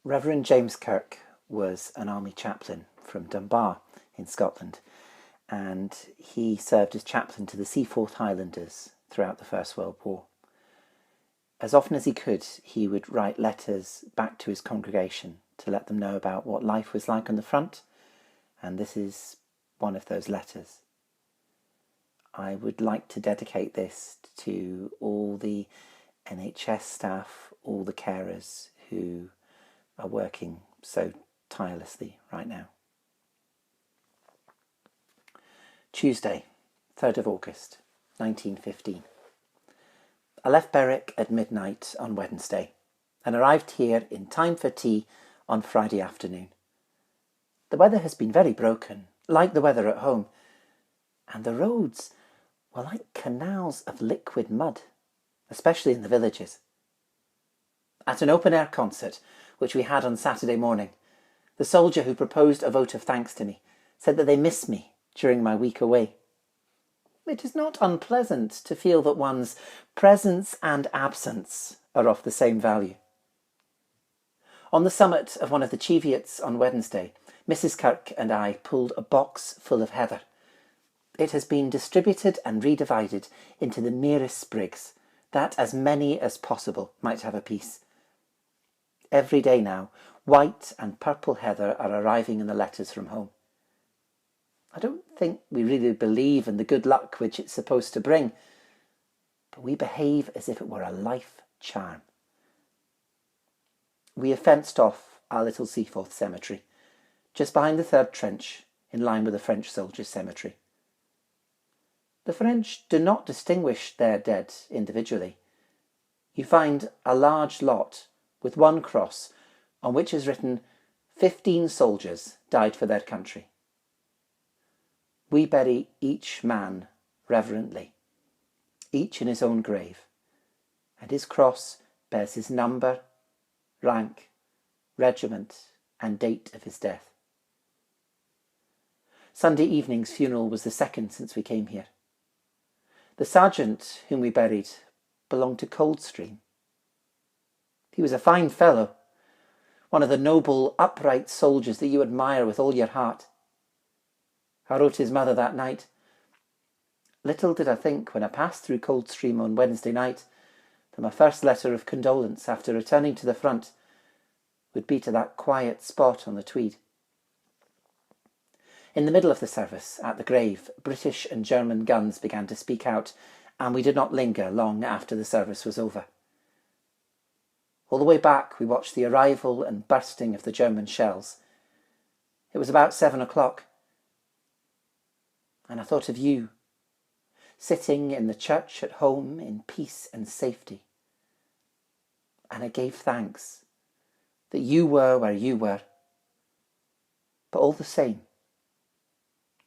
Reverend James Kirk was an army chaplain from Dunbar in Scotland, and he served as chaplain to the Seaforth Highlanders throughout the First World War. As often as he could, he would write letters back to his congregation to let them know about what life was like on the front, and this is one of those letters. I would like to dedicate this to all the NHS staff, all the carers who are working so tirelessly right now. Tuesday, 3rd of August, 1915. I left Berwick at midnight on Wednesday and arrived here in time for tea on Friday afternoon. The weather has been very broken, like the weather at home, and the roads were like canals of liquid mud, especially in the villages. At an open-air concert, which we had on Saturday morning, the soldier who proposed a vote of thanks to me said that they miss me during my week away. It is not unpleasant to feel that one's presence and absence are of the same value. On the summit of one of the Cheviots on Wednesday, Mrs. Kirk and I pulled a box full of heather. It has been distributed and redivided into the merest sprigs, that as many as possible might have a piece. Every day now, white and purple heather are arriving in the letters from home. I don't think we really believe in the good luck which it's supposed to bring, but we behave as if it were a life charm. We have fenced off our little Seaforth cemetery, just behind the 3rd trench, in line with the French soldiers' cemetery. The French do not distinguish their dead individually. You find a large lot with one cross on which is written 15 soldiers died for their country. We bury each man reverently, each in his own grave, and his cross bears his number, rank, regiment, and date of his death. Sunday evening's funeral was the 2nd since we came here. The sergeant whom we buried belonged to Coldstream. He was a fine fellow, one of the noble, upright soldiers that you admire with all your heart. I wrote his mother that night. Little did I think when I passed through Coldstream on Wednesday night that my first letter of condolence after returning to the front would be to that quiet spot on the Tweed. In the middle of the service, at the grave, British and German guns began to speak out, and we did not linger long after the service was over. All the way back we watched the arrival and bursting of the German shells. It was about 7 o'clock, and I thought of you, sitting in the church at home in peace and safety. And I gave thanks that you were where you were. But all the same,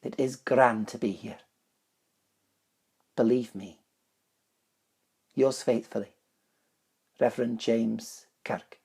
it is grand to be here. Believe me. Yours faithfully, Reverend James Kirk.